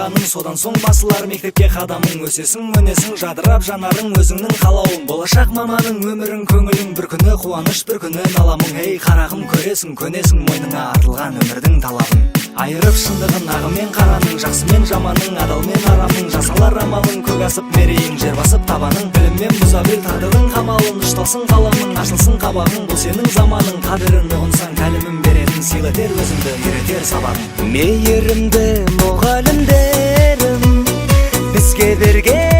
бастағаның, содан соң басылар мектепке қадамың. Өсесің, өнесің, жадырап жанарың өзіңнің қалауың. Болашақ маманың өмірің, көңілің, бір күні қуаныш, бір күні наламың. Ей қарағым, көресің, көнесің, мойныңа артылған өмірдің талабын. Айырып шындығын ағы мен қараның, жақсы мен жаманың, адал мен арамның. Жасалар амалың, көк асып мерейің, жер басып табаның. Білім мен бұза біл тағдырдың қамалын, ұшталсын қаламың, ашылсын қабағың. Бұл сенің заманың, қадіріне ұнсаң кәлімін беретін, сыйлатер өзіңді, үйретер сабағың. Мейірімді мұғалімдерім бізге берген